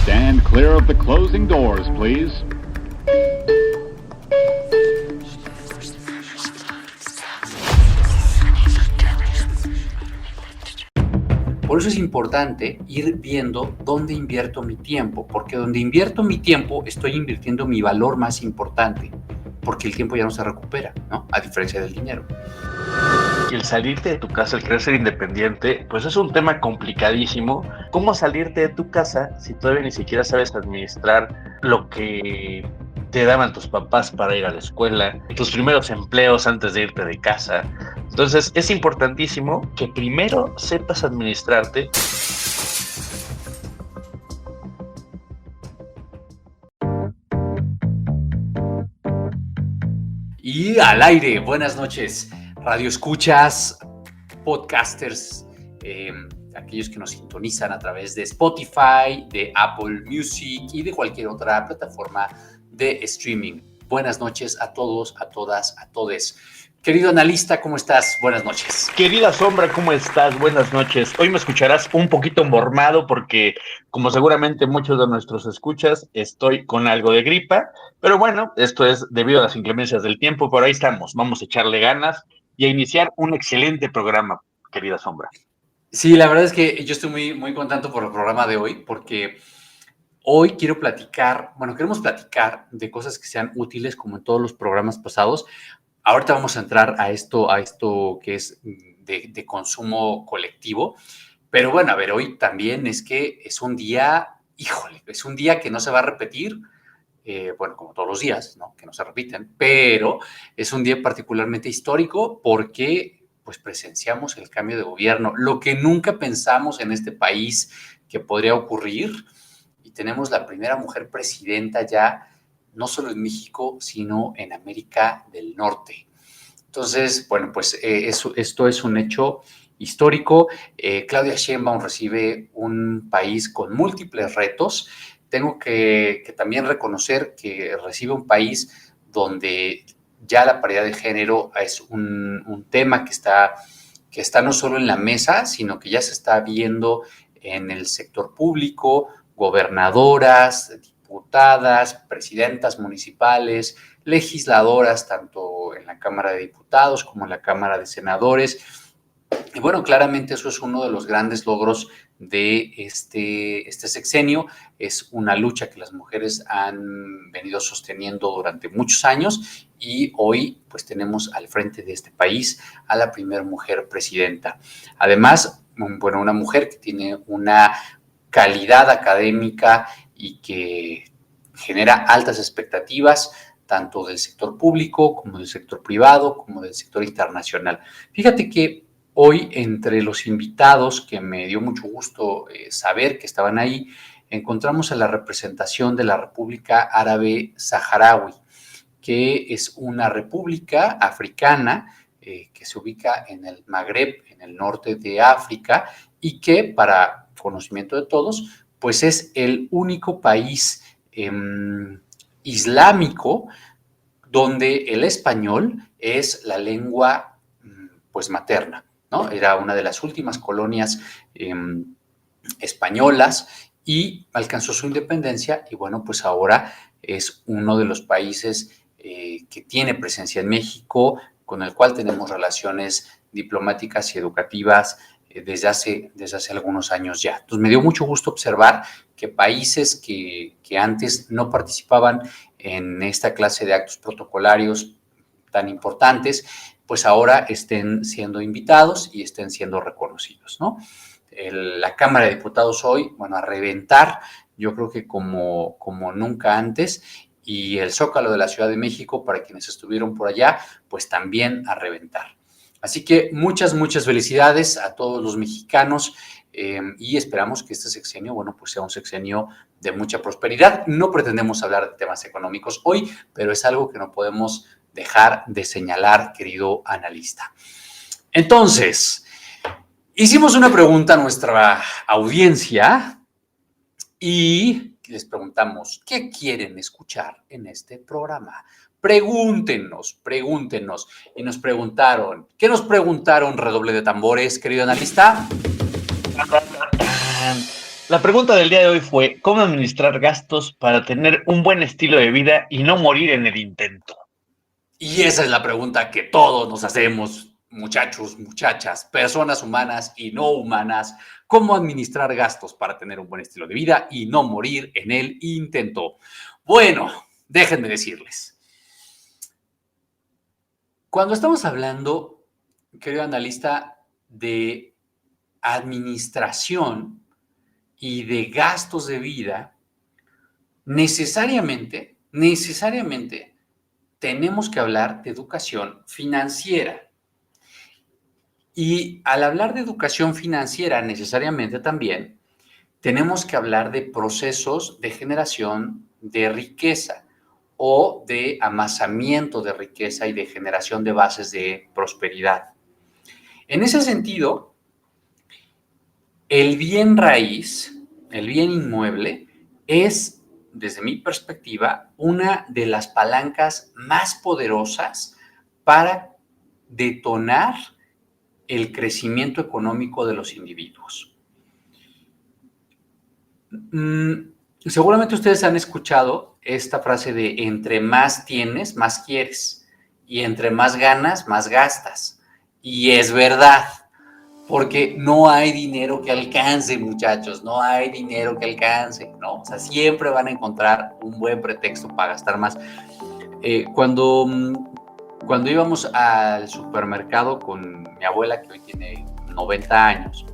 Stand clear of the closing doors, please. Por eso es importante ir viendo dónde invierto mi tiempo, porque donde invierto mi tiempo estoy invirtiendo mi valor más importante, porque el tiempo ya no se recupera, ¿no? A diferencia del dinero. Y el salirte de tu casa, el querer ser independiente, pues es un tema complicadísimo. ¿Cómo salirte de tu casa si todavía ni siquiera sabes administrar lo que te daban tus papás para ir a la escuela, tus primeros empleos antes de irte de casa? Entonces es importantísimo que primero sepas administrarte. Y al aire, buenas noches, radio escuchas, podcasters, aquellos que nos sintonizan a través de Spotify, de Apple Music y de cualquier otra plataforma de streaming. Buenas noches a todos, a todas, a todes. Querido analista, ¿cómo estás? Buenas noches. Querida Sombra, ¿cómo estás? Buenas noches. Hoy me escucharás un poquito mormado porque, como seguramente muchos de nuestros escuchas, estoy con algo de gripa. Pero bueno, esto es debido a las inclemencias del tiempo, pero ahí estamos. Vamos a echarle ganas y a iniciar un excelente programa, querida Sombra. Sí, la verdad es que yo estoy muy contento por el programa de hoy porque hoy queremos platicar de cosas que sean útiles como en todos los programas pasados. Ahorita vamos a entrar a esto que es de consumo colectivo. Pero bueno, a ver, hoy también es que es un día, es un día que no se va a repetir. Bueno, como todos los días, ¿no? Que no se repiten, pero es un día particularmente histórico porque pues presenciamos el cambio de gobierno, lo que nunca pensamos en este país que podría ocurrir, y tenemos la primera mujer presidenta ya, no solo en México, sino en América del Norte. Entonces, bueno, pues esto es un hecho histórico. Claudia Sheinbaum recibe un país con múltiples retos. Tengo que también reconocer que recibe un país donde ya la paridad de género es un tema que está no solo en la mesa, sino que ya se está viendo en el sector público, gobernadoras, diputadas, presidentas municipales, legisladoras, tanto en la Cámara de Diputados como en la Cámara de Senadores. Y bueno, claramente eso es uno de los grandes logros de este sexenio. Es una lucha que las mujeres han venido sosteniendo durante muchos años y hoy pues tenemos al frente de este país a la primera mujer presidenta. Además, bueno, una mujer que tiene una calidad académica y que genera altas expectativas tanto del sector público como del sector privado, como del sector internacional. Fíjate que hoy, entre los invitados, que me dio mucho gusto saber que estaban ahí, encontramos a la representación de la República Árabe Saharaui, que es una república africana que se ubica en el Magreb, en el norte de África, y que, para conocimiento de todos, pues es el único país islámico donde el español es la lengua pues materna, ¿no? Era una de las últimas colonias españolas y alcanzó su independencia y bueno, pues ahora es uno de los países que tiene presencia en México, con el cual tenemos relaciones diplomáticas y educativas desde hace algunos años ya. Entonces me dio mucho gusto observar que países que antes no participaban en esta clase de actos protocolarios tan importantes, pues ahora estén siendo invitados y estén siendo reconocidos, ¿no? La Cámara de Diputados hoy, bueno, a reventar, yo creo que como nunca antes, y el Zócalo de la Ciudad de México, para quienes estuvieron por allá, pues también a reventar. Así que muchas felicidades a todos los mexicanos y esperamos que este sexenio, bueno, pues sea un sexenio de mucha prosperidad. No pretendemos hablar de temas económicos hoy, pero es algo que no podemos dejar de señalar, querido analista. Entonces, hicimos una pregunta a nuestra audiencia y les preguntamos, ¿qué quieren escuchar en este programa? Pregúntenos. Y nos preguntaron, ¿qué nos preguntaron? Redoble de tambores, querido analista. La pregunta del día de hoy fue, ¿cómo administrar gastos para tener un buen estilo de vida y no morir en el intento? Y esa es la pregunta que todos nos hacemos, muchachos, muchachas, personas humanas y no humanas. ¿Cómo administrar gastos para tener un buen estilo de vida y no morir en el intento? Bueno, déjenme decirles. Cuando estamos hablando, querido analista, de administración y de gastos de vida, necesariamente tenemos que hablar de educación financiera. Y al hablar de educación financiera, necesariamente también tenemos que hablar de procesos de generación de riqueza o de amasamiento de riqueza y de generación de bases de prosperidad. En ese sentido, el bien raíz, el bien inmueble, es, desde mi perspectiva, una de las palancas más poderosas para detonar el crecimiento económico de los individuos. Seguramente ustedes han escuchado esta frase de entre más tienes, más quieres, y entre más ganas, más gastas. Y es verdad, porque no hay dinero que alcance, muchachos, no hay dinero que alcance, ¿no? O sea, siempre van a encontrar un buen pretexto para gastar más. Cuando íbamos al supermercado con mi abuela, que hoy tiene 90 años,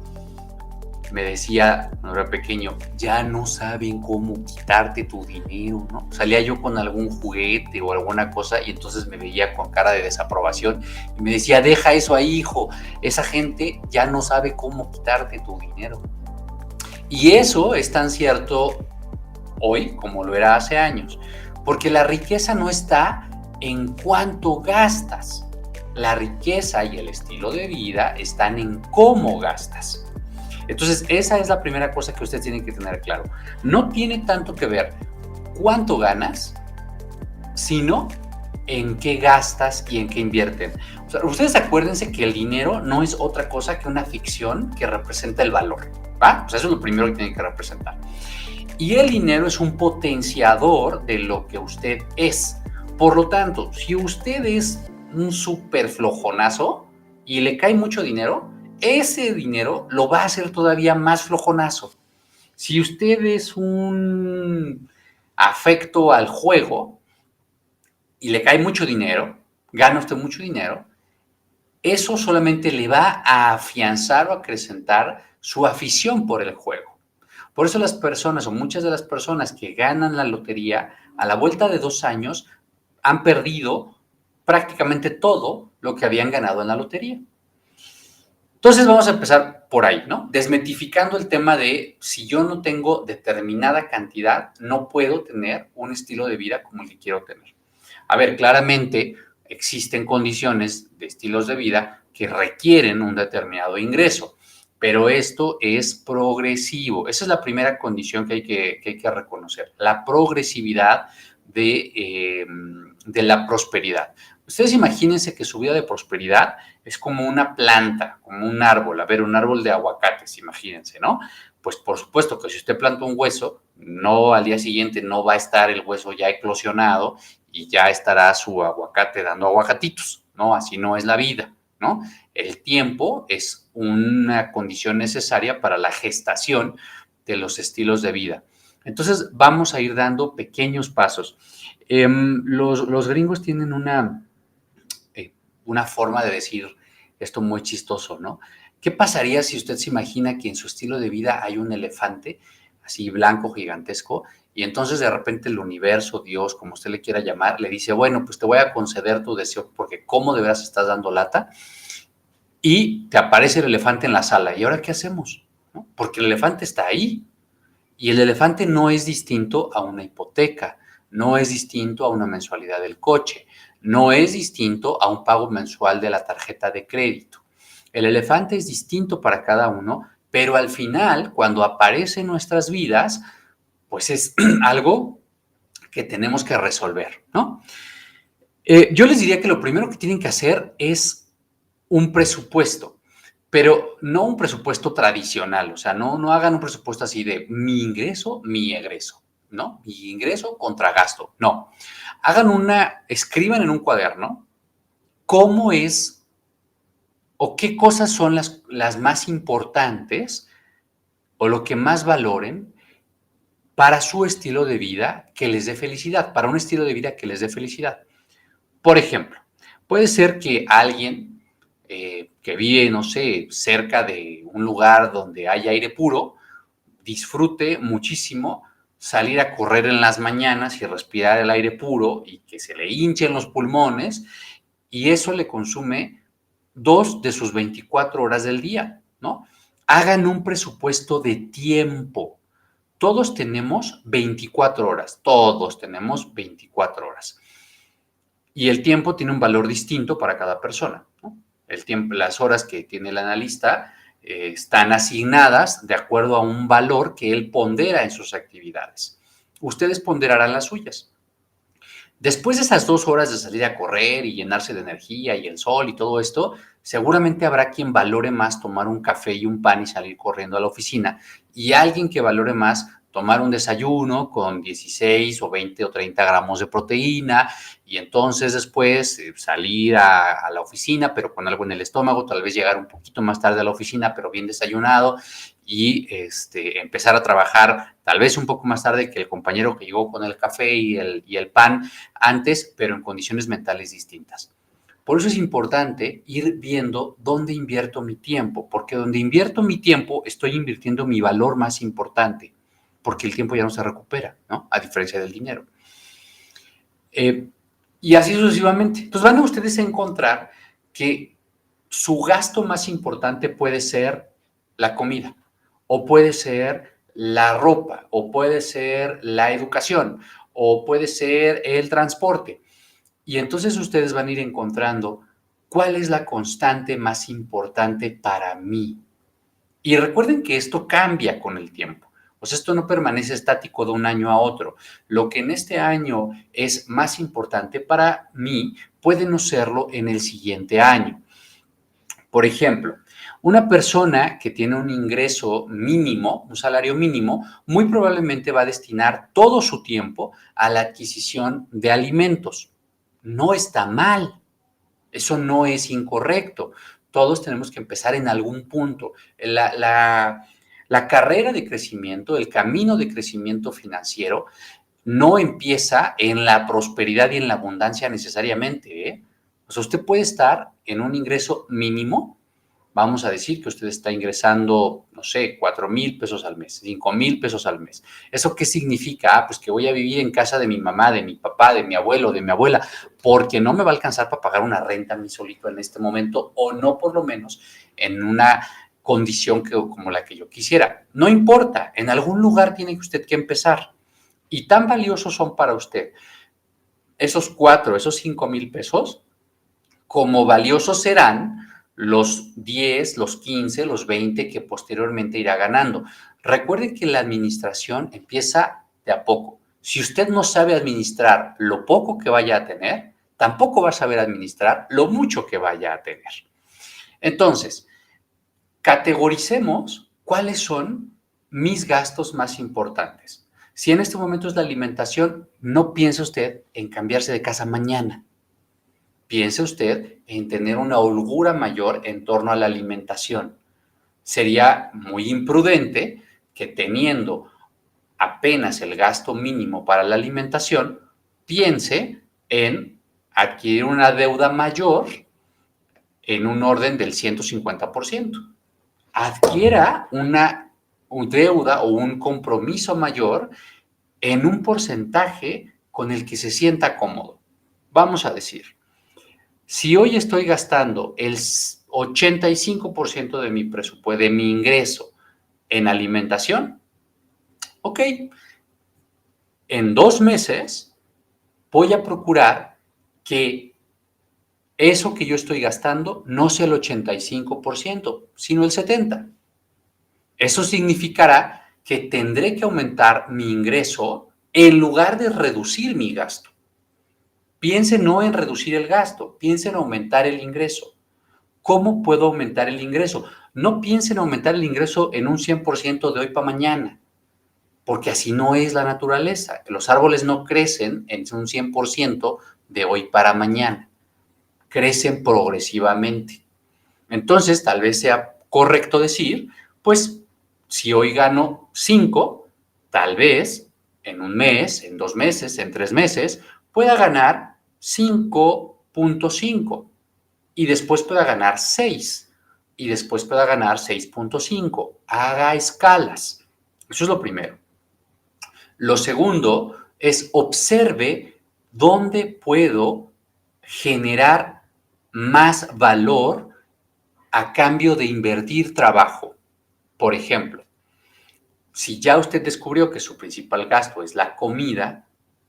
me decía, cuando era pequeño, ya no saben cómo quitarte tu dinero, ¿no? Salía yo con algún juguete o alguna cosa y entonces me veía con cara de desaprobación y me decía, deja eso ahí, hijo, esa gente ya no sabe cómo quitarte tu dinero. Y eso es tan cierto hoy como lo era hace años, porque la riqueza no está en cuánto gastas. La riqueza y el estilo de vida están en cómo gastas. Entonces, esa es la primera cosa que ustedes tienen que tener claro. No tiene tanto que ver cuánto ganas, sino en qué gastas y en qué invierten. O sea, ustedes acuérdense que el dinero no es otra cosa que una ficción que representa el valor, ¿va? O sea, eso es lo primero que tienen que representar. Y el dinero es un potenciador de lo que usted es. Por lo tanto, si usted es un súper flojonazo y le cae mucho dinero, ese dinero lo va a hacer todavía más flojonazo. Si usted es un afecto al juego y le cae mucho dinero, gana usted mucho dinero, eso solamente le va a afianzar o acrecentar su afición por el juego. Por eso las personas o muchas de las personas que ganan la lotería, a la vuelta de 2 años, han perdido prácticamente todo lo que habían ganado en la lotería. Entonces vamos a empezar por ahí, ¿no? Desmitificando el tema de si yo no tengo determinada cantidad, no puedo tener un estilo de vida como el que quiero tener. A ver, claramente existen condiciones de estilos de vida que requieren un determinado ingreso, pero esto es progresivo. Esa es la primera condición que hay que reconocer, la progresividad de la prosperidad. Ustedes imagínense que su vida de prosperidad es como una planta, como un árbol. A ver, un árbol de aguacates, imagínense, ¿no? Pues por supuesto que si usted planta un hueso, no al día siguiente no va a estar el hueso ya eclosionado y ya estará su aguacate dando aguacatitos, ¿no? Así no es la vida, ¿no? El tiempo es una condición necesaria para la gestación de los estilos de vida. Entonces vamos a ir dando pequeños pasos. Los gringos tienen una forma de decir esto muy chistoso, ¿no? ¿Qué pasaría si usted se imagina que en su estilo de vida hay un elefante así blanco, gigantesco, y entonces de repente el universo, Dios, como usted le quiera llamar, le dice, bueno, pues te voy a conceder tu deseo porque cómo de veras estás dando lata, y te aparece el elefante en la sala, ¿y ahora qué hacemos? ¿No? Porque el elefante está ahí, y el elefante no es distinto a una hipoteca, no es distinto a una mensualidad del coche, no es distinto a un pago mensual de la tarjeta de crédito. El elefante es distinto para cada uno, pero al final, cuando aparece en nuestras vidas, pues es algo que tenemos que resolver, ¿no? Yo les diría que lo primero que tienen que hacer es un presupuesto. pero no un presupuesto tradicional, o sea, no hagan un presupuesto así de mi ingreso, mi egreso, ¿no? Mi ingreso contra gasto, no. Escriban en un cuaderno cómo es o qué cosas son las más importantes o lo que más valoren para su estilo de vida que les dé felicidad, para un estilo de vida que les dé felicidad. Por ejemplo, puede ser que alguien que vive, no sé, cerca de un lugar donde hay aire puro, disfrute muchísimo salir a correr en las mañanas y respirar el aire puro y que se le hinchen los pulmones y eso le consume 2 de sus 24 horas del día, ¿no? Hagan un presupuesto de tiempo. Todos tenemos 24 horas, todos tenemos 24 horas. Y el tiempo tiene un valor distinto para cada persona, ¿no? El tiempo, las horas que tiene el analista están asignadas de acuerdo a un valor que él pondera en sus actividades. Ustedes ponderarán las suyas. Después de esas 2 horas de salir a correr y llenarse de energía y el sol y todo esto, seguramente habrá quien valore más tomar un café y un pan y salir corriendo a la oficina y alguien que valore más tomar un desayuno con 16 o 20 o 30 gramos de proteína y entonces después salir a la oficina pero con algo en el estómago, tal vez llegar un poquito más tarde a la oficina pero bien desayunado y empezar a trabajar tal vez un poco más tarde que el compañero que llegó con el café y el pan antes, pero en condiciones mentales distintas. Por eso es importante ir viendo dónde invierto mi tiempo, porque donde invierto mi tiempo estoy invirtiendo mi valor más importante, porque el tiempo ya no se recupera, ¿no? A diferencia del dinero. Y así sucesivamente. Entonces van a ustedes a encontrar que su gasto más importante puede ser la comida, o puede ser la ropa, o puede ser la educación, o puede ser el transporte. Y entonces ustedes van a ir encontrando cuál es la constante más importante para mí. Y recuerden que esto cambia con el tiempo. O sea, esto no permanece estático de un año a otro. Lo que en este año es más importante para mí puede no serlo en el siguiente año. Por ejemplo, una persona que tiene un ingreso mínimo, un salario mínimo, muy probablemente va a destinar todo su tiempo a la adquisición de alimentos. No está mal, eso no es incorrecto. Todos tenemos que empezar en algún punto. La carrera de crecimiento, el camino de crecimiento financiero, no empieza en la prosperidad y en la abundancia necesariamente, ¿eh? O sea, usted puede estar en un ingreso mínimo. Vamos a decir que usted está ingresando, no sé, 4,000 pesos al mes, 5,000 pesos al mes. ¿Eso qué significa? Pues que voy a vivir en casa de mi mamá, de mi papá, de mi abuelo, de mi abuela, porque no me va a alcanzar para pagar una renta a mí solito en este momento, o no por lo menos en una condición como la que yo quisiera. No importa, en algún lugar tiene usted que empezar. Y tan valiosos son para usted esos 5,000 pesos, como valiosos serán los 10, los 15, los 20 que posteriormente irá ganando. Recuerden que la administración empieza de a poco. Si usted no sabe administrar lo poco que vaya a tener, tampoco va a saber administrar lo mucho que vaya a tener. Entonces, categoricemos cuáles son mis gastos más importantes. Si en este momento es la alimentación, no piense usted en cambiarse de casa mañana. Piense usted en tener una holgura mayor en torno a la alimentación. Sería muy imprudente que teniendo apenas el gasto mínimo para la alimentación, piense en adquirir una deuda mayor en un orden del 150%. Adquiera una deuda o un compromiso mayor en un porcentaje con el que se sienta cómodo. Vamos a decir, si hoy estoy gastando el 85% de mi presupuesto, de mi ingreso en alimentación, ok, en 2 meses voy a procurar que eso que yo estoy gastando no sea el 85%, sino el 70%. Eso significará que tendré que aumentar mi ingreso en lugar de reducir mi gasto. Piense no en reducir el gasto, piense en aumentar el ingreso. ¿Cómo puedo aumentar el ingreso? No piensen aumentar el ingreso en un 100% de hoy para mañana, porque así no es la naturaleza. Los árboles no crecen en un 100% de hoy para mañana, crecen progresivamente. Entonces, tal vez sea correcto decir, pues, si hoy gano 5, tal vez en un mes, en 2 meses, en 3 meses, pueda ganar 5.5 y después pueda ganar 6 y después pueda ganar 6.5. Haga escalas. Eso es lo primero. Lo segundo es observe dónde puedo generar más valor a cambio de invertir trabajo. Por ejemplo, si ya usted descubrió que su principal gasto es la comida,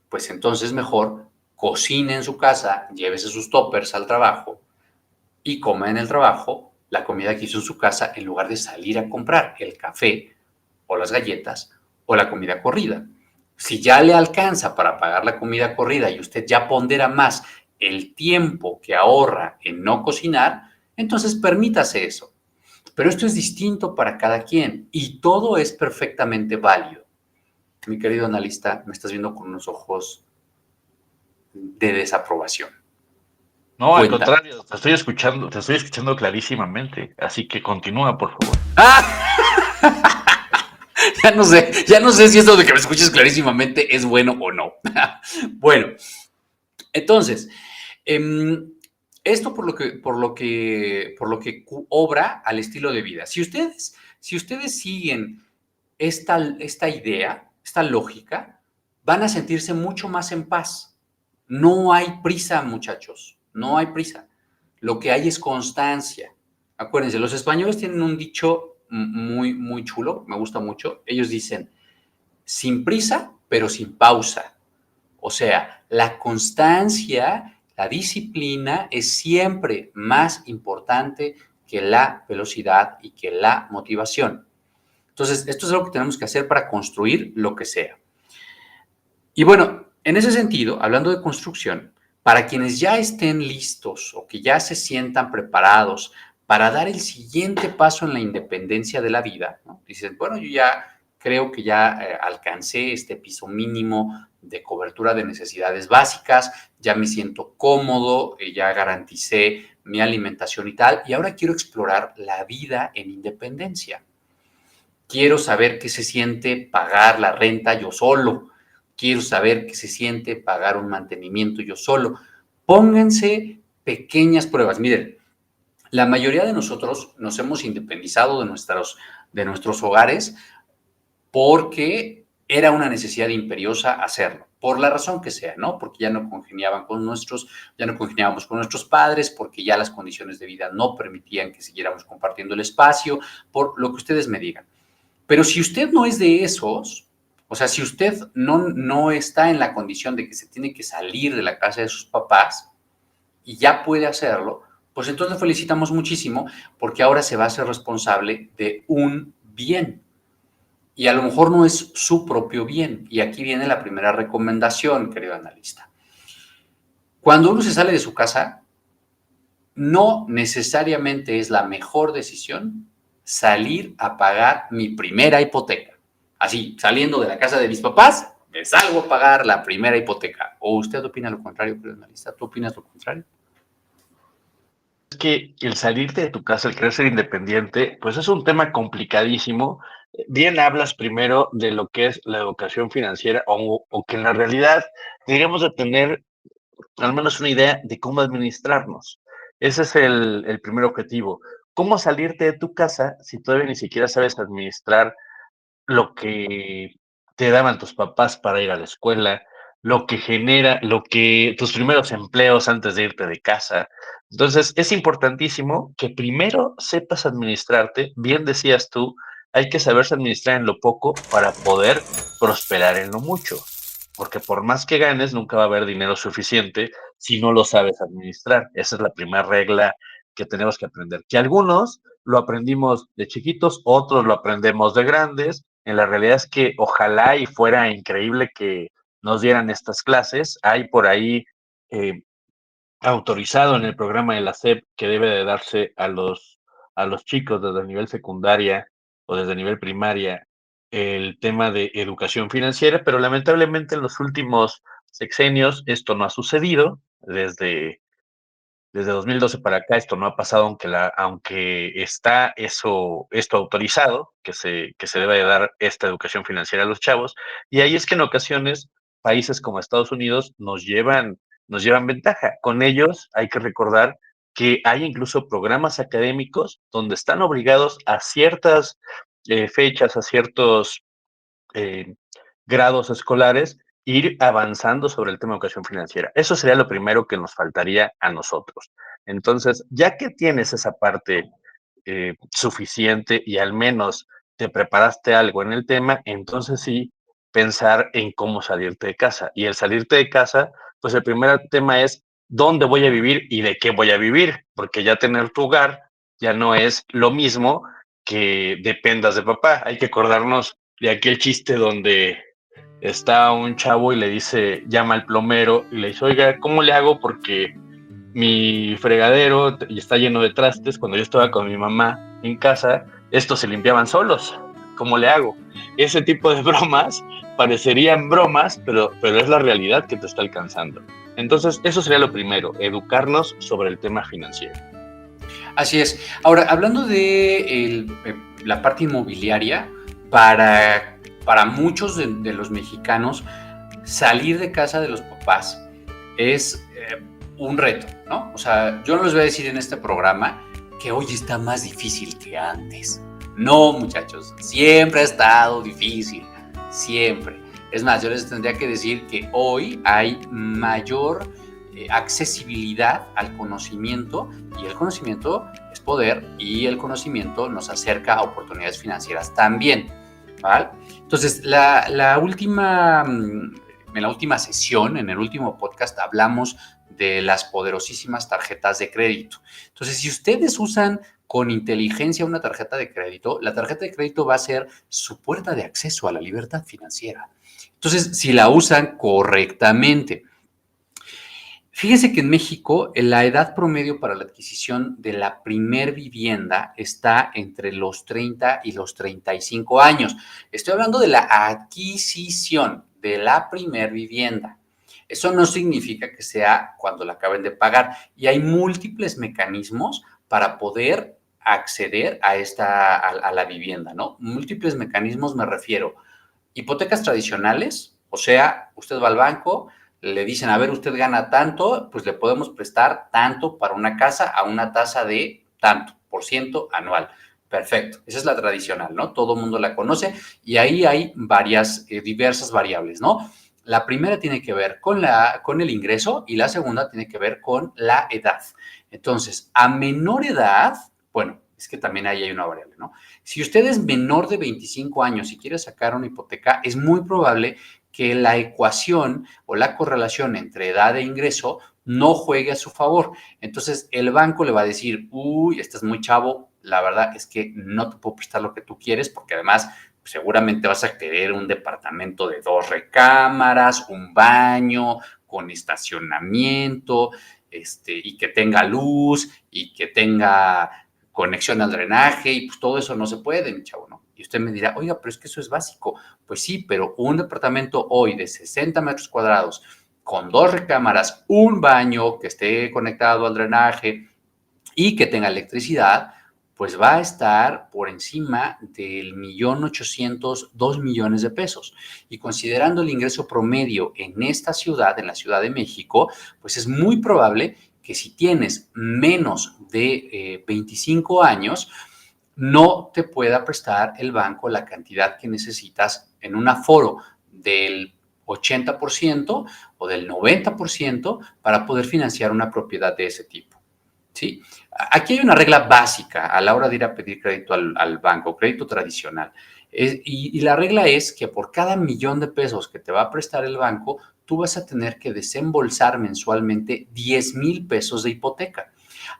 pues entonces mejor cocine en su casa, llévese sus toppers al trabajo y coma en el trabajo la comida que hizo en su casa en lugar de salir a comprar el café o las galletas o la comida corrida. Si ya le alcanza para pagar la comida corrida y usted ya pondera más el tiempo que ahorra en no cocinar, entonces permítase eso. Pero esto es distinto para cada quien y todo es perfectamente válido. Mi querido analista, me estás viendo con unos ojos de desaprobación. No, al Cuenta. contrario, te estoy escuchando clarísimamente. Así que continúa, por favor. ¡Ah! Ya no sé si esto de que me escuches clarísimamente es bueno o no. Bueno, entonces, esto por lo que obra al estilo de vida. Si ustedes siguen esta idea, esta lógica, van a sentirse mucho más en paz. No hay prisa, muchachos, no hay prisa. Lo que hay es constancia. Acuérdense, los españoles tienen un dicho muy, muy chulo, me gusta mucho. Ellos dicen, sin prisa, pero sin pausa. O sea, la constancia, la disciplina es siempre más importante que la velocidad y que la motivación. Entonces, esto es algo que tenemos que hacer para construir lo que sea. Y bueno, en ese sentido, hablando de construcción, para quienes ya estén listos o que ya se sientan preparados para dar el siguiente paso en la independencia de la vida, ¿no? Dicen, bueno, yo ya creo que ya alcancé este piso mínimo de cobertura de necesidades básicas, ya me siento cómodo, ya garanticé mi alimentación y tal, y ahora quiero explorar la vida en independencia. Quiero saber qué se siente pagar la renta yo solo. Quiero saber qué se siente pagar un mantenimiento yo solo. Pónganse pequeñas pruebas. Miren, la mayoría de nosotros nos hemos independizado de nuestros hogares porque era una necesidad imperiosa hacerlo, por la razón que sea, ¿no? Porque ya no congeniábamos con nuestros padres, porque ya las condiciones de vida no permitían que siguiéramos compartiendo el espacio, por lo que ustedes me digan. Pero si usted no es de esos, o sea, si usted no está en la condición de que se tiene que salir de la casa de sus papás y ya puede hacerlo, pues entonces le felicitamos muchísimo porque ahora se va a ser responsable de un bien. Y a lo mejor no es su propio bien. Y aquí viene la primera recomendación, querido analista. Cuando uno se sale de su casa, no necesariamente es la mejor decisión salir a pagar mi primera hipoteca. Así, saliendo de la casa de mis papás, me salgo a pagar la primera hipoteca. ¿O usted opina lo contrario, querido analista? ¿Tú opinas lo contrario? Es que el salirte de tu casa, el querer ser independiente, pues es un tema complicadísimo. Bien hablas primero de lo que es la educación financiera o que en la realidad deberíamos de tener al menos una idea de cómo administrarnos. Ese es el primer objetivo. ¿Cómo salirte de tu casa si todavía ni siquiera sabes administrar lo que te daban tus papás para ir a la escuela, lo que genera, lo que tus primeros empleos antes de irte de casa? Entonces, es importantísimo que primero sepas administrarte. Bien decías tú, hay que saberse administrar en lo poco para poder prosperar en lo mucho, porque por más que ganes, nunca va a haber dinero suficiente si no lo sabes administrar. Esa es la primera regla que tenemos que aprender, que algunos lo aprendimos de chiquitos, otros lo aprendemos de grandes. En la realidad es que ojalá y fuera increíble que nos dieran estas clases. Hay por ahí autorizado en el programa de la SEP que debe de darse a los a los chicos desde el nivel secundaria o desde el nivel primaria el tema de educación financiera, pero lamentablemente en los últimos sexenios esto no ha sucedido. Desde 2012 para acá esto no ha pasado, aunque está esto autorizado, que se debe de dar esta educación financiera a los chavos. Y ahí es que en ocasiones países como Estados Unidos nos llevan ventaja. Con ellos hay que recordar que hay incluso programas académicos donde están obligados a ciertas fechas, a ciertos eh, grados escolares, ir avanzando sobre el tema de educación financiera. Eso sería lo primero que nos faltaría a nosotros. Entonces, ya que tienes esa parte suficiente y al menos te preparaste algo en el tema, entonces sí pensar en cómo salirte de casa. Y el salirte de casa, pues el primer tema es dónde voy a vivir y de qué voy a vivir, porque ya tener tu hogar ya no es lo mismo que dependas de papá. Hay que acordarnos de aquel chiste donde está un chavo y le dice, llama al plomero y le dice, oiga, ¿cómo le hago? Porque mi fregadero está lleno de trastes. Cuando yo estaba con mi mamá en casa, estos se limpiaban solos. ¿Cómo le hago? Ese tipo de bromas parecerían bromas, pero es la realidad que te está alcanzando. Entonces, eso sería lo primero, educarnos sobre el tema financiero. Así es. Ahora, hablando de la parte inmobiliaria, para muchos de los mexicanos, salir de casa de los papás es un reto, ¿no? O sea, yo no les voy a decir en este programa que hoy está más difícil que antes. No, muchachos, siempre ha estado difícil, siempre. Es más, yo les tendría que decir que hoy hay mayor accesibilidad al conocimiento, y el conocimiento es poder, y el conocimiento nos acerca a oportunidades financieras también, ¿vale? Entonces, en la última sesión, en el último podcast, hablamos de las poderosísimas tarjetas de crédito. Entonces, si ustedes usan con inteligencia una tarjeta de crédito, la tarjeta de crédito va a ser su puerta de acceso a la libertad financiera. Entonces, si la usan correctamente. Fíjese que en México la edad promedio para la adquisición de la primer vivienda está entre los 30 y los 35 años. Estoy hablando de la adquisición de la primer vivienda. Eso no significa que sea cuando la acaben de pagar, y hay múltiples mecanismos para poder acceder a la vivienda, ¿no? Múltiples mecanismos me refiero. Hipotecas tradicionales, o sea, usted va al banco, le dicen, a ver, usted gana tanto, pues le podemos prestar tanto para una casa a una tasa de tanto por ciento anual. Perfecto, esa es la tradicional, ¿no? Todo el mundo la conoce, y ahí hay diversas variables, ¿no? La primera tiene que ver con el ingreso, y la segunda tiene que ver con la edad. Entonces, a menor edad, bueno, es que también ahí hay una variable, ¿no? Si usted es menor de 25 años y quiere sacar una hipoteca, es muy probable que la ecuación o la correlación entre edad e ingreso no juegue a su favor. Entonces, el banco le va a decir, uy, estás muy chavo, la verdad es que no te puedo prestar lo que tú quieres, porque además seguramente vas a querer un departamento de 2 recámaras, un baño con estacionamiento, y que tenga luz y que tenga conexión al drenaje, y pues todo eso no se puede, mi chavo, ¿no? Y usted me dirá, oiga, pero es que eso es básico. Pues sí, pero un departamento hoy de 60 metros cuadrados con 2 recámaras, un baño que esté conectado al drenaje y que tenga electricidad, pues va a estar por encima del 1.800.000, 2 millones de pesos. Y considerando el ingreso promedio en esta ciudad, en la Ciudad de México, pues es muy probable que si tienes menos de 25 años, no te pueda prestar el banco la cantidad que necesitas en un aforo del 80% o del 90% para poder financiar una propiedad de ese tipo, ¿sí? Aquí hay una regla básica a la hora de ir a pedir crédito al banco, crédito tradicional. Y la regla es que por cada 1,000,000 de pesos que te va a prestar el banco, tú vas a tener que desembolsar mensualmente 10,000 pesos de hipoteca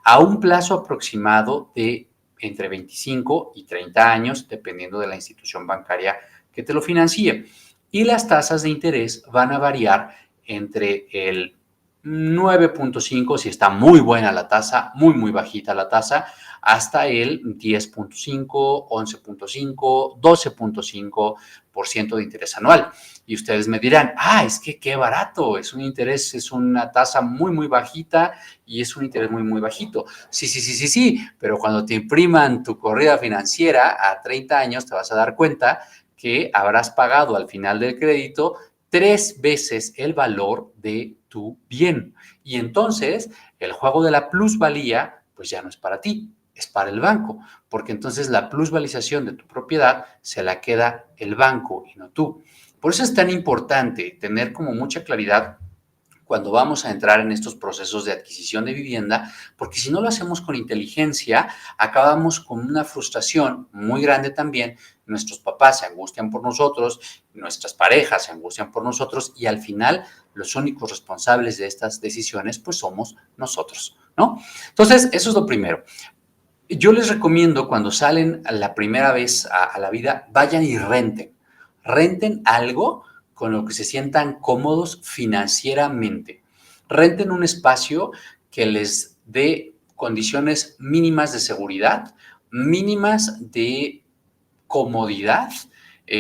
a un plazo aproximado de entre 25 y 30 años, dependiendo de la institución bancaria que te lo financie. Y las tasas de interés van a variar entre el 9.5 si está muy buena la tasa, muy, muy bajita la tasa, hasta el 10.5, 11.5, 12.5% de interés anual. Y ustedes me dirán, es que qué barato, es un interés, es una tasa muy, muy bajita y es un interés muy, muy bajito. Sí, pero cuando te impriman tu corrida financiera a 30 años te vas a dar cuenta que habrás pagado al final del crédito 3 veces el valor de tu bien. Y entonces el juego de la plusvalía, pues ya no es para ti, es para el banco, porque entonces la plusvalización de tu propiedad se la queda el banco y no tú. Por eso es tan importante tener como mucha claridad cuando vamos a entrar en estos procesos de adquisición de vivienda, porque si no lo hacemos con inteligencia, acabamos con una frustración muy grande también. Nuestros papás se angustian por nosotros, nuestras parejas se angustian por nosotros y al final los únicos responsables de estas decisiones pues somos nosotros, ¿no? Entonces, eso es lo primero. Yo les recomiendo cuando salen la primera vez a la vida, vayan y renten. Renten algo con lo que se sientan cómodos financieramente. Renten un espacio que les dé condiciones mínimas de seguridad, mínimas de comodidad,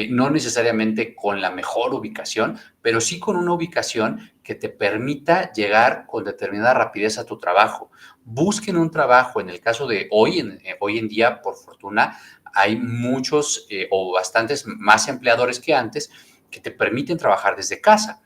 no necesariamente con la mejor ubicación, pero sí con una ubicación que te permita llegar con determinada rapidez a tu trabajo. Busquen un trabajo, en el caso de hoy en día, por fortuna, hay muchos o bastantes más empleadores que antes que te permiten trabajar desde casa.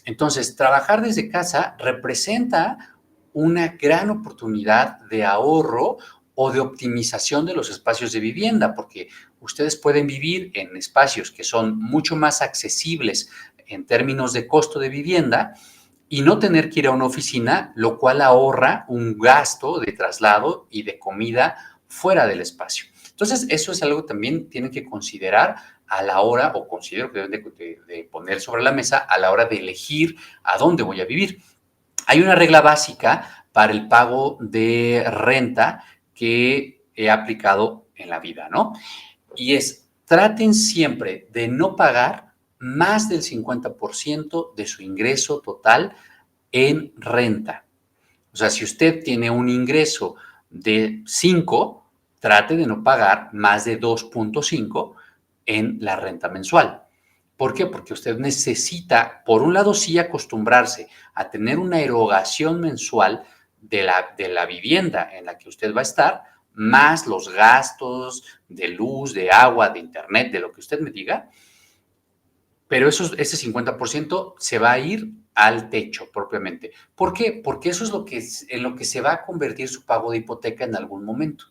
Entonces, trabajar desde casa representa una gran oportunidad de ahorro o de optimización de los espacios de vivienda, porque ustedes pueden vivir en espacios que son mucho más accesibles en términos de costo de vivienda y no tener que ir a una oficina, lo cual ahorra un gasto de traslado y de comida fuera del espacio. Entonces, eso es algo que también tienen que considerar a la hora, o considero que deben de poner sobre la mesa a la hora de elegir a dónde voy a vivir. Hay una regla básica para el pago de renta que he aplicado en la vida, ¿no? Y es, traten siempre de no pagar más del 50% de su ingreso total en renta. O sea, si usted tiene un ingreso de 5, trate de no pagar más de 2.5 en la renta mensual. ¿Por qué? Porque usted necesita, por un lado, sí acostumbrarse a tener una erogación mensual de la vivienda en la que usted va a estar, más los gastos de luz, de agua, de internet, de lo que usted me diga, pero ese 50% se va a ir al techo propiamente. ¿Por qué? Porque eso es en lo que se va a convertir su pago de hipoteca en algún momento.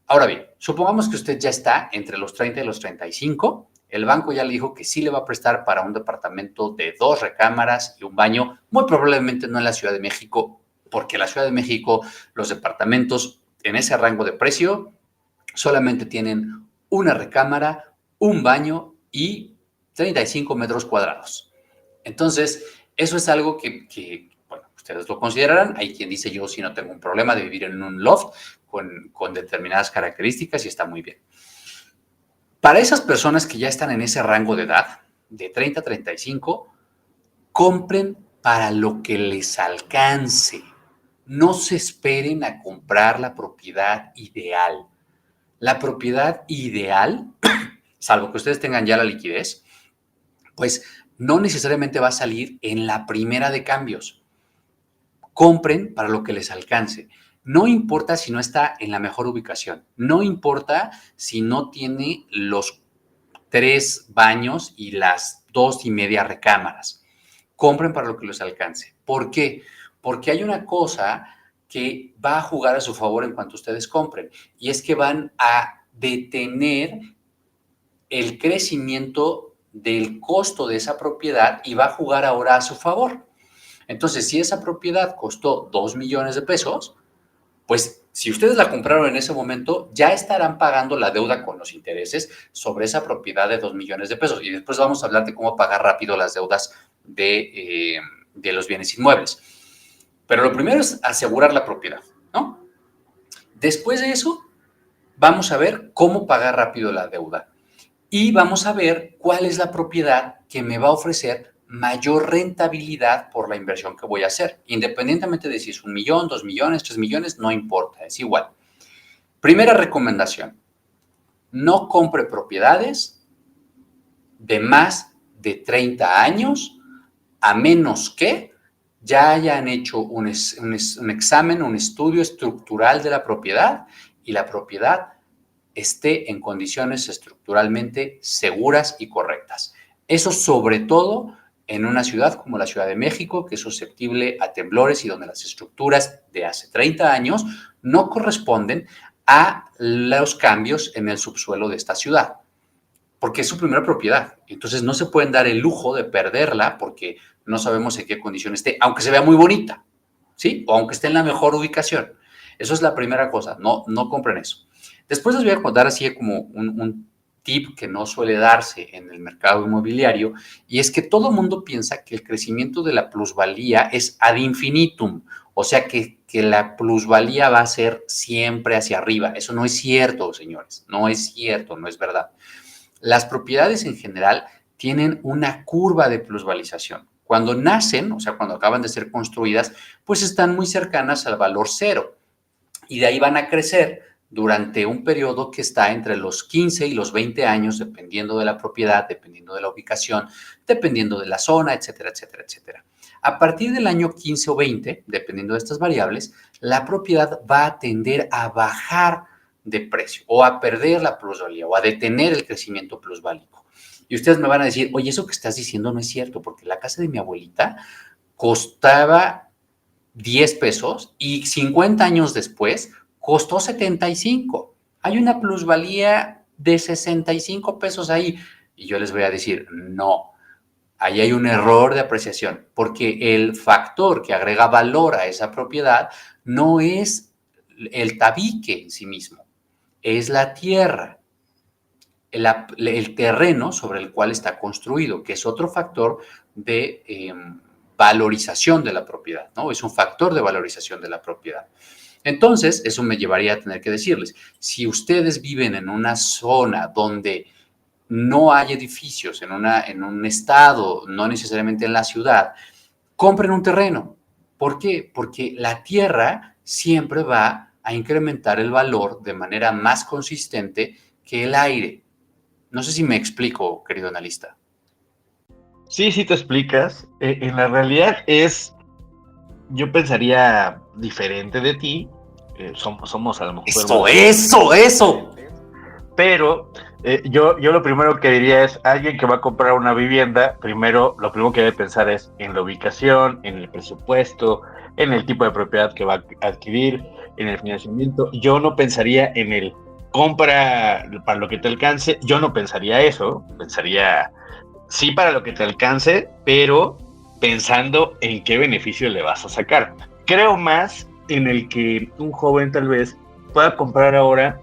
Ahora bien, supongamos que usted ya está entre los 30 y los 35, el banco ya le dijo que sí le va a prestar para un departamento de 2 recámaras y un baño, muy probablemente no en la Ciudad de México, porque en la Ciudad de México los departamentos en ese rango de precio solamente tienen una recámara, un baño y 35 metros cuadrados. Entonces, eso es algo que bueno, ustedes lo considerarán. Hay quien dice, yo sí no tengo un problema de vivir en un loft con determinadas características y está muy bien. Para esas personas que ya están en ese rango de edad, de 30 a 35, compren para lo que les alcance. No se esperen a comprar la propiedad ideal. La propiedad ideal, salvo que ustedes tengan ya la liquidez, pues no necesariamente va a salir en la primera de cambios. Compren para lo que les alcance. No importa si no está en la mejor ubicación, no importa si no tiene los 3 baños y las 2.5 recámaras. Compren para lo que les alcance. ¿Por qué? Porque hay una cosa que va a jugar a su favor en cuanto ustedes compren, y es que van a detener el crecimiento del costo de esa propiedad y va a jugar ahora a su favor. Entonces, si esa propiedad costó 2 millones de pesos, pues si ustedes la compraron en ese momento, ya estarán pagando la deuda con los intereses sobre esa propiedad de 2 millones de pesos. Y después vamos a hablar de cómo pagar rápido las deudas de los bienes inmuebles. Pero lo primero es asegurar la propiedad, ¿no? Después de eso, vamos a ver cómo pagar rápido la deuda. Y vamos a ver cuál es la propiedad que me va a ofrecer mayor rentabilidad por la inversión que voy a hacer. Independientemente de si es 1 millón, 2 millones, 3 millones, no importa, es igual. Primera recomendación, no compre propiedades de más de 30 años, a menos que ya hayan hecho un examen, un estudio estructural de la propiedad y la propiedad esté en condiciones estructuralmente seguras y correctas. Eso sobre todo en una ciudad como la Ciudad de México, que es susceptible a temblores y donde las estructuras de hace 30 años no corresponden a los cambios en el subsuelo de esta ciudad, porque es su primera propiedad. Entonces no se pueden dar el lujo de perderla porque no sabemos en qué condición esté, aunque se vea muy bonita, ¿sí? O aunque esté en la mejor ubicación. Eso es la primera cosa, no compren eso. Después les voy a contar así como un tip que no suele darse en el mercado inmobiliario, y es que todo el mundo piensa que el crecimiento de la plusvalía es ad infinitum, o sea que la plusvalía va a ser siempre hacia arriba. Eso no es cierto, señores, no es cierto, no es verdad. Las propiedades en general tienen una curva de plusvalización. Cuando nacen, o sea, cuando acaban de ser construidas, pues están muy cercanas al valor cero, y de ahí van a crecer durante un periodo que está entre los 15 y los 20 años, dependiendo de la propiedad, dependiendo de la ubicación, dependiendo de la zona, etcétera, etcétera, etcétera. A partir del año 15 o 20, dependiendo de estas variables, la propiedad va a tender a bajar de precio o a perder la plusvalía o a detener el crecimiento plusválico. Y ustedes me van a decir, oye, eso que estás diciendo no es cierto, porque la casa de mi abuelita costaba 10 pesos y 50 años después costó 75. Hay una plusvalía de 65 pesos ahí. Y yo les voy a decir, no, ahí hay un error de apreciación, porque el factor que agrega valor a esa propiedad no es el tabique en sí mismo, es la tierra, el terreno sobre el cual está construido, que es otro factor de valorización de la propiedad, ¿no? Es un factor de valorización de la propiedad. Entonces, eso me llevaría a tener que decirles, si ustedes viven en una zona donde no hay edificios, en un estado, no necesariamente en la ciudad, compren un terreno. ¿Por qué? Porque la tierra siempre va a incrementar el valor de manera más consistente que el aire. No sé si me explico, querido analista. Sí, sí te explicas. En la realidad yo pensaría diferente de ti. Somos a lo mejor Eso. pero yo lo primero que diría es, alguien que va a comprar una vivienda, primero, lo primero que debe pensar es en la ubicación, en el presupuesto, en el tipo de propiedad que va a adquirir, en el financiamiento. Yo no pensaría en el compra para lo que te alcance, yo no pensaría eso, pensaría sí para lo que te alcance, pero pensando en qué beneficio le vas a sacar. Creo más en el que un joven tal vez pueda comprar ahora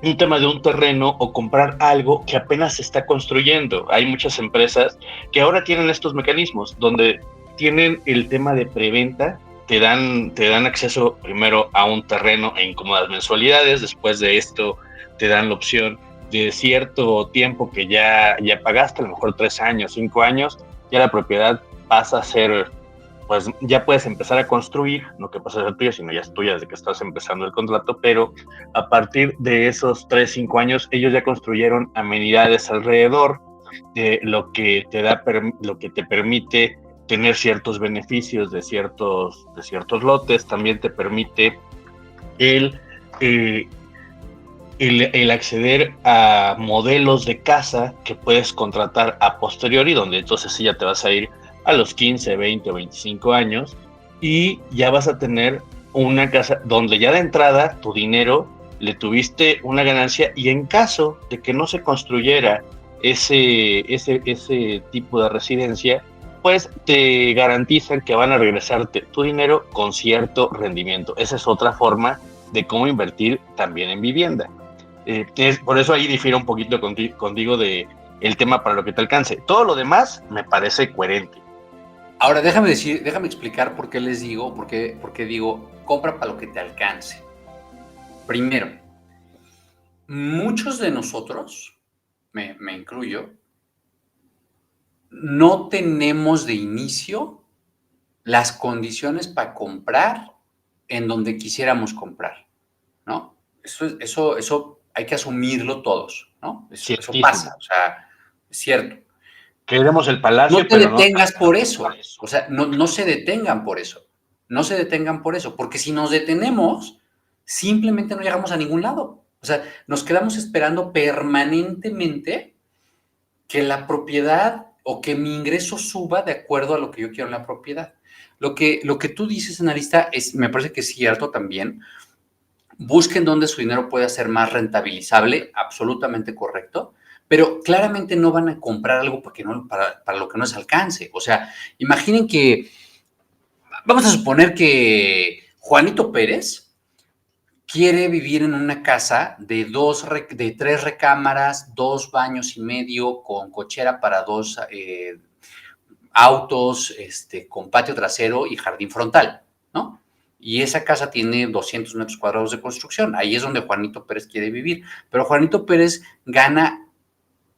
un tema de un terreno o comprar algo que apenas se está construyendo. Hay muchas empresas que ahora tienen estos mecanismos donde tienen el tema de preventa, te dan acceso primero a un terreno en cómodas mensualidades, después de esto te dan la opción de cierto tiempo que ya pagaste, a lo mejor 3 años, 5 años, ya la propiedad pasa a ser, pues ya puedes empezar a construir, no que pasa a ser tuya, sino ya es tuya desde que estás empezando el contrato, pero a partir de esos 3, 5 años, ellos ya construyeron amenidades alrededor, lo que te permite tener ciertos beneficios de ciertos lotes, también te permite el, eh, el acceder a modelos de casa que puedes contratar a posteriori, donde entonces sí ya te vas a ir a los 15, 20 o 25 años y ya vas a tener una casa donde ya de entrada tu dinero le tuviste una ganancia, y en caso de que no se construyera ese tipo de residencia, pues te garantizan que van a regresarte tu dinero con cierto rendimiento. Esa es otra forma de cómo invertir también en vivienda. Por eso ahí difiero un poquito contigo de el tema para lo que te alcance. Todo lo demás me parece coherente. Ahora, déjame explicar por qué les digo, por qué digo, compra para lo que te alcance. Primero, muchos de nosotros, me incluyo, no tenemos de inicio las condiciones para comprar en donde quisiéramos comprar, ¿no? Eso hay que asumirlo todos, ¿no? Eso pasa, Ciertísimo. o sea, es cierto. Queremos el No palacio, te pero no detengas por tanto. eso, o sea, no se detengan por eso, no se detengan por eso, porque si nos detenemos, simplemente no llegamos a ningún lado. O sea, nos quedamos esperando permanentemente que la propiedad o que mi ingreso suba de acuerdo a lo que yo quiero en la propiedad. Lo que tú dices, analista, me parece que es cierto también. Busquen dónde su dinero pueda ser más rentabilizable, absolutamente correcto, pero claramente no van a comprar algo porque no, para lo que no es alcance. O sea, imaginen que, vamos a suponer que Juanito Pérez quiere vivir en una casa de 3 recámaras, 2 baños y medio, con cochera para 2 autos, con patio trasero y jardín frontal, ¿no? Y esa casa tiene 200 metros cuadrados de construcción. Ahí es donde Juanito Pérez quiere vivir. Pero Juanito Pérez gana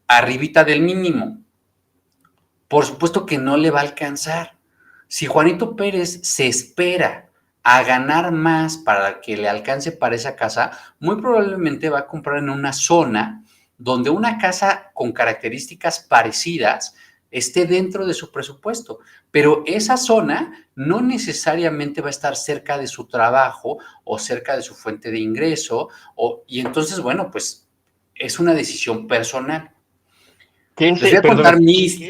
arribita del mínimo. Por supuesto que no le va a alcanzar. Si Juanito Pérez se espera a ganar más para que le alcance para esa casa, muy probablemente va a comprar en una zona donde una casa con características parecidas esté dentro de su presupuesto, pero esa zona no necesariamente va a estar cerca de su trabajo o cerca de su fuente de ingreso, y entonces, bueno, pues es una decisión personal. Que Les voy ese, a contar perdóname, mis...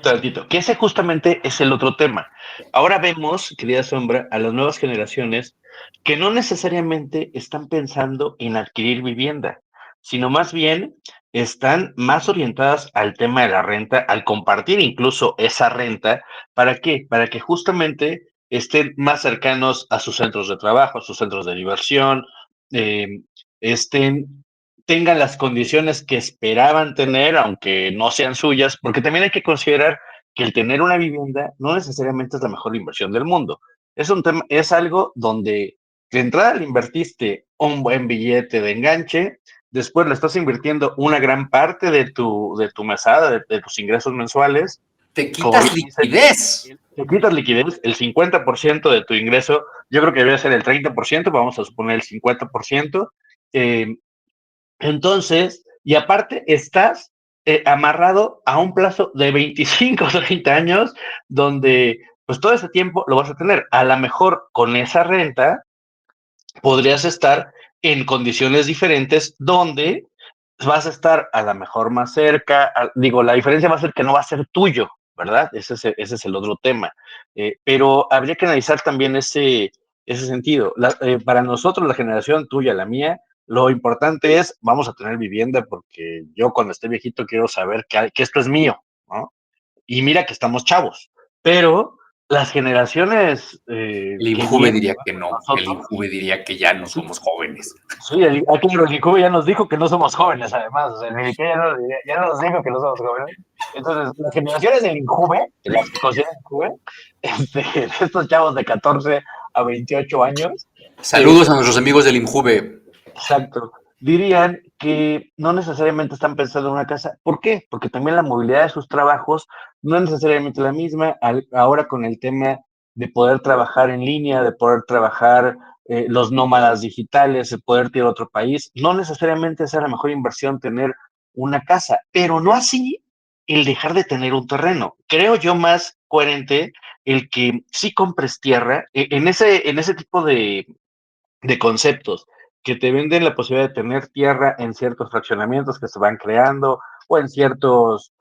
tantito, que ese justamente es el otro tema. Ahora vemos, querida Sombra, a las nuevas generaciones que no necesariamente están pensando en adquirir vivienda, sino más bien están más orientadas al tema de la renta, al compartir incluso esa renta. ¿Para qué? Para que justamente estén más cercanos a sus centros de trabajo, a sus centros de diversión, eh, estén tengan las condiciones que esperaban tener, aunque no sean suyas, porque también hay que considerar que el tener una vivienda no necesariamente es la mejor inversión del mundo. Es un tema, es algo donde de entrada le invertiste un buen billete de enganche, después le estás invirtiendo una gran parte de tu mesada, de tus ingresos mensuales, Te como quitas bien dice, liquidez. te quitas liquidez, el 50% de tu ingreso, yo creo que debe ser el 30%, vamos a suponer el 50%, eh, entonces, y aparte estás amarrado a un plazo de 25 o 30 años, donde pues todo ese tiempo lo vas a tener. A lo mejor con esa renta podrías estar en condiciones diferentes donde vas a estar a lo mejor más cerca, digo, la diferencia va a ser que no va a ser tuyo, ¿verdad? Ese es el otro tema. Pero habría que analizar también ese sentido. Para nosotros, la generación tuya, la mía, lo importante es, vamos a tener vivienda porque yo cuando esté viejito quiero saber que esto es mío, ¿no? Y mira que estamos chavos, pero las generaciones El que INJUVE vienen diría debajo que de no. El nosotros, INJUVE diría que ya no sí, somos jóvenes. sí, aquí el Incubo ya nos dijo que no somos jóvenes, además. O sea, el Incubo ya nos dijo que no somos jóvenes. Entonces, las generaciones del Incubo, las que consideran Incubo, de estos chavos de 14 a 28 años, eh, Saludos a nuestros amigos del INJUVE. exacto, dirían que no necesariamente están pensando en una casa. ¿Por qué? Porque también la movilidad de sus trabajos no es necesariamente la misma. Ahora con el tema de poder trabajar en línea, de poder trabajar los nómadas digitales, de poder ir a otro país, no necesariamente es la mejor inversión tener una casa, pero no así el dejar de tener un terreno. Creo yo más coherente el que sí compres tierra en ese tipo de conceptos que te venden la posibilidad de tener tierra en ciertos fraccionamientos que se van creando o en ciertos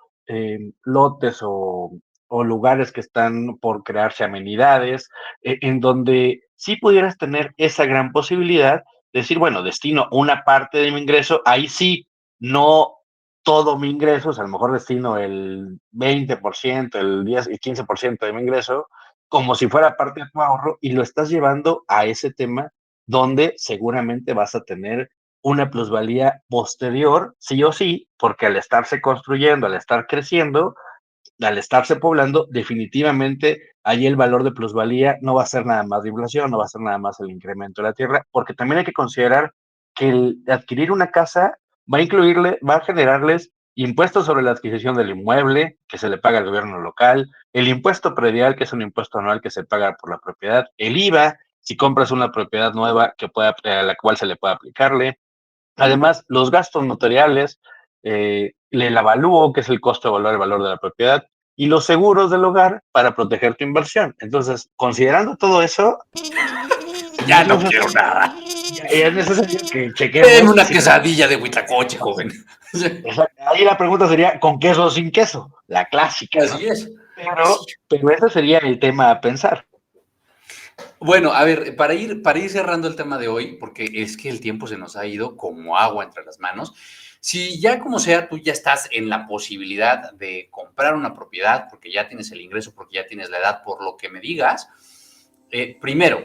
lotes o lugares que están por crearse amenidades, en donde sí pudieras tener esa gran posibilidad de decir, bueno, destino una parte de mi ingreso, ahí sí, no todo mi ingreso, o sea, a lo mejor destino el 20%, el 10 y 15% de mi ingreso, como si fuera parte de tu ahorro, y lo estás llevando a ese tema donde seguramente vas a tener una plusvalía posterior, sí o sí, porque al estarse construyendo, al estar creciendo, al estarse poblando, definitivamente ahí el valor de plusvalía no va a ser nada más de inflación, no va a ser nada más el incremento de la tierra, porque también hay que considerar que el adquirir una casa va a incluirle, va a generarles impuesto sobre la adquisición del inmueble, que se le paga al gobierno local, el impuesto predial, que es un impuesto anual que se paga por la propiedad, el IVA, si compras una propiedad nueva a la cual se le puede aplicarle. Además, los gastos notariales, el avalúo, que es el costo de evaluar el valor de la propiedad, y los seguros del hogar para proteger tu inversión. Entonces, considerando todo eso, Ya no quiero nada. es necesario que Deme chequemos. una quesadilla de huitlacoche, joven. Ahí la pregunta sería, ¿con queso o sin queso? La clásica, ¿no? Así es. Pero ese sería el tema a pensar. Bueno, a ver, para ir cerrando el tema de hoy, porque es que el tiempo se nos ha ido como agua entre las manos. Si ya como sea, tú ya estás en la posibilidad de comprar una propiedad, porque ya tienes el ingreso, porque ya tienes la edad, por lo que me digas, primero,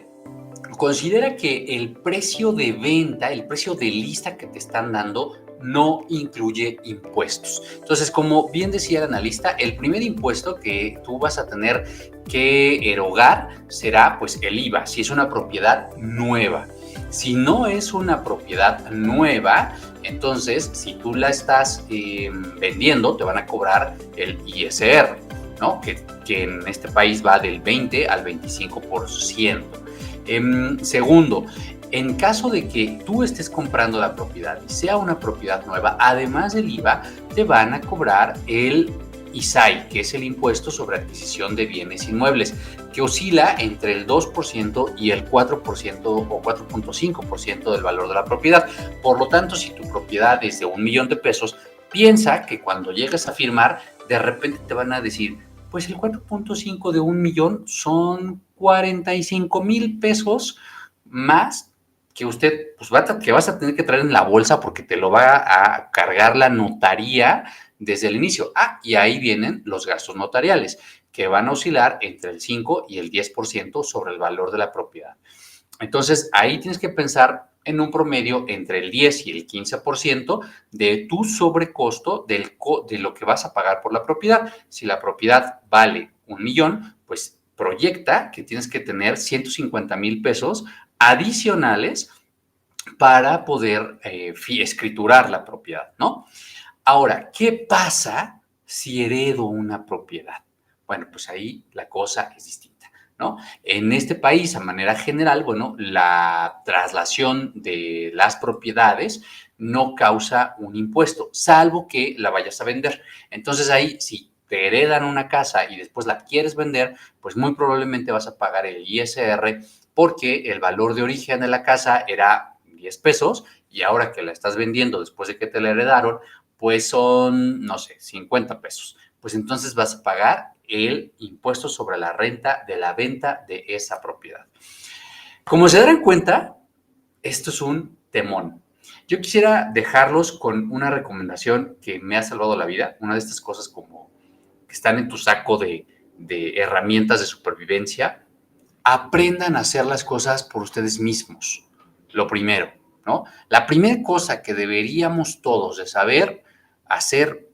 considera que el precio de venta, el precio de lista que te están dando, no incluye impuestos. Entonces, como bien decía el analista, el primer impuesto que tú vas a tener que erogar será pues el IVA, si es una propiedad nueva. Si no es una propiedad nueva, entonces si tú la estás vendiendo, te van a cobrar el ISR, ¿no? Que en este país va del 20 al 25%. Segundo, en caso de que tú estés comprando la propiedad y sea una propiedad nueva, además del IVA, te van a cobrar el ISAI, que es el impuesto sobre adquisición de bienes inmuebles, que oscila entre el 2% y el 4% o 4.5% del valor de la propiedad. Por lo tanto, si tu propiedad es de $1,000,000, piensa que cuando llegues a firmar, de repente te van a decir, pues el 4.5 de $1,000,000 son $45,000 más que usted pues que vas a tener que traer en la bolsa porque te lo va a cargar la notaría desde el inicio. Y ahí vienen los gastos notariales, que van a oscilar entre el 5 y el 10% sobre el valor de la propiedad. Entonces, ahí tienes que pensar en un promedio entre el 10 y el 15% de tu sobrecosto de lo que vas a pagar por la propiedad. Si la propiedad vale $1,000,000, pues proyecta que tienes que tener $150,000 adicionales para poder escriturar la propiedad, ¿no? Ahora, ¿qué pasa si heredo una propiedad? Bueno, pues ahí la cosa es distinta, ¿no? En este país, a manera general, bueno, la traslación de las propiedades no causa un impuesto, salvo que la vayas a vender. Entonces ahí, si te heredan una casa y después la quieres vender, pues muy probablemente vas a pagar el ISR porque el valor de origen de la casa era $10 y ahora que la estás vendiendo después de que te la heredaron, pues son, no sé, $50. Pues entonces vas a pagar el impuesto sobre la renta de la venta de esa propiedad. Como se darán cuenta, esto es un temón. Yo quisiera dejarlos con una recomendación que me ha salvado la vida, una de estas cosas como que están en tu saco de herramientas de supervivencia. Aprendan a hacer las cosas por ustedes mismos, lo primero, ¿no? La primera cosa que deberíamos todos de saber hacer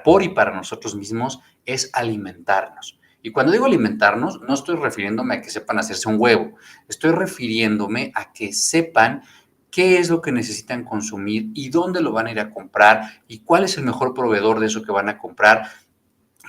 por y para nosotros mismos es alimentarnos. Y cuando digo alimentarnos, no estoy refiriéndome a que sepan hacerse un huevo, estoy refiriéndome a que sepan qué es lo que necesitan consumir y dónde lo van a ir a comprar y cuál es el mejor proveedor de eso que van a comprar.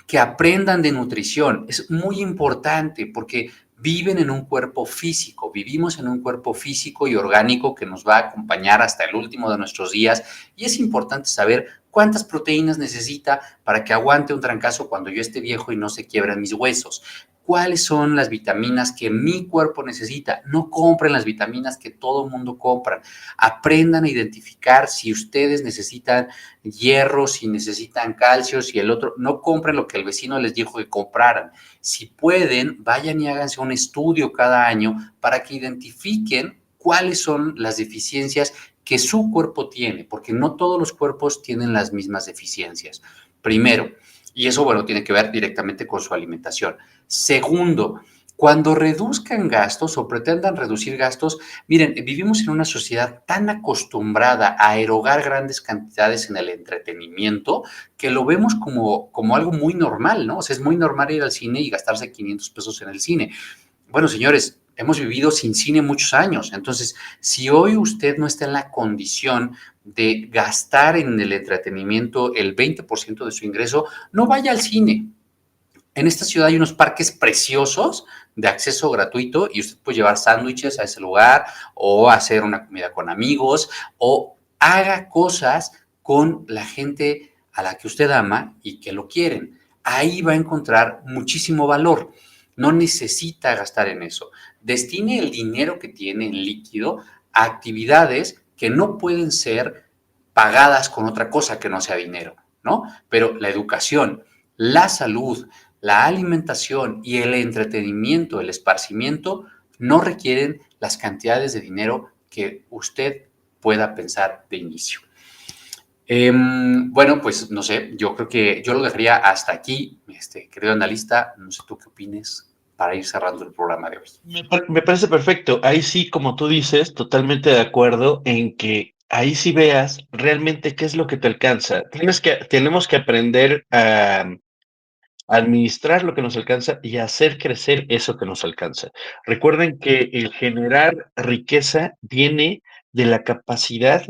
Que aprendan de nutrición. Es muy importante porque viven en un cuerpo físico, vivimos en un cuerpo físico y orgánico que nos va a acompañar hasta el último de nuestros días y es importante saber cuántas proteínas necesita para que aguante un trancazo cuando yo esté viejo y no se quiebran mis huesos. ¿Cuáles son las vitaminas que mi cuerpo necesita? No compren las vitaminas que todo el mundo compra. Aprendan a identificar si ustedes necesitan hierro, si necesitan calcio, si el otro. No compren lo que el vecino les dijo que compraran. Si pueden, vayan y háganse un estudio cada año para que identifiquen cuáles son las deficiencias que su cuerpo tiene, porque no todos los cuerpos tienen las mismas deficiencias. Primero, y eso, bueno, tiene que ver directamente con su alimentación. Segundo, cuando reduzcan gastos o pretendan reducir gastos, miren, vivimos en una sociedad tan acostumbrada a erogar grandes cantidades en el entretenimiento que lo vemos como algo muy normal, ¿no? O sea, es muy normal ir al cine y gastarse $500 en el cine. Bueno, señores, hemos vivido sin cine muchos años. Entonces, si hoy usted no está en la condición de gastar en el entretenimiento el 20% de su ingreso, no vaya al cine. En esta ciudad hay unos parques preciosos de acceso gratuito y usted puede llevar sándwiches a ese lugar o hacer una comida con amigos o haga cosas con la gente a la que usted ama y que lo quieren. Ahí va a encontrar muchísimo valor. No necesita gastar en eso. Destine el dinero que tiene en líquido a actividades que no pueden ser pagadas con otra cosa que no sea dinero, ¿no? Pero la educación, la salud, la alimentación y el entretenimiento, el esparcimiento, no requieren las cantidades de dinero que usted pueda pensar de inicio. Bueno, pues no sé, yo creo que yo lo dejaría hasta aquí, querido analista, no sé tú qué opines para ir cerrando el programa de hoy. Me parece perfecto. Ahí sí, como tú dices, totalmente de acuerdo en que ahí sí veas realmente qué es lo que te alcanza. Tenemos que aprender a administrar lo que nos alcanza y hacer crecer eso que nos alcanza. Recuerden que el generar riqueza viene de la capacidad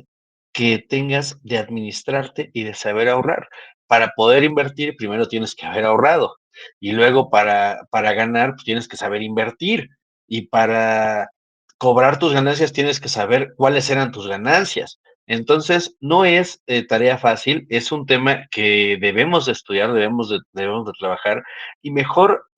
que tengas de administrarte y de saber ahorrar. Para poder invertir, primero tienes que haber ahorrado y luego para ganar, pues tienes que saber invertir y para cobrar tus ganancias tienes que saber cuáles eran tus ganancias. Entonces, no es tarea fácil, es un tema que debemos de estudiar, debemos de trabajar y mejor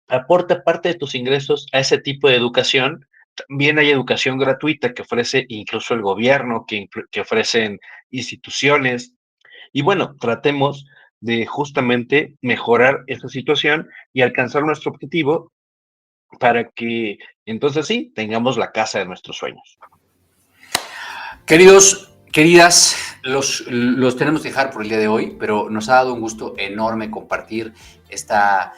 aporta parte de tus ingresos a ese tipo de educación. También hay educación gratuita que ofrece incluso el gobierno, que ofrecen instituciones. Y bueno, tratemos de justamente mejorar esa situación y alcanzar nuestro objetivo para que entonces sí, tengamos la casa de nuestros sueños. Queridos, queridas, los tenemos que dejar por el día de hoy, pero nos ha dado un gusto enorme compartir esta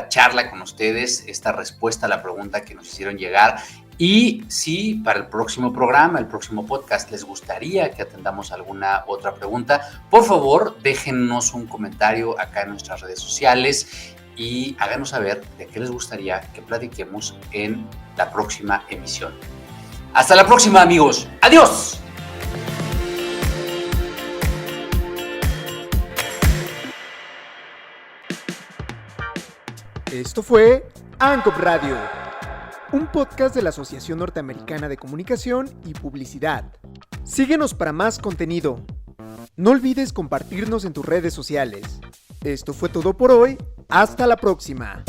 charla con ustedes, esta respuesta a la pregunta que nos hicieron llegar. Y si para el próximo programa, el próximo podcast, les gustaría que atendamos alguna otra pregunta, por favor, déjennos un comentario acá en nuestras redes sociales y háganos saber de qué les gustaría que platiquemos en la próxima emisión. Hasta la próxima, amigos. ¡Adiós! Esto fue ANCOP Radio, un podcast de la Asociación Norteamericana de Comunicación y Publicidad. Síguenos para más contenido. No olvides compartirnos en tus redes sociales. Esto fue todo por hoy. Hasta la próxima.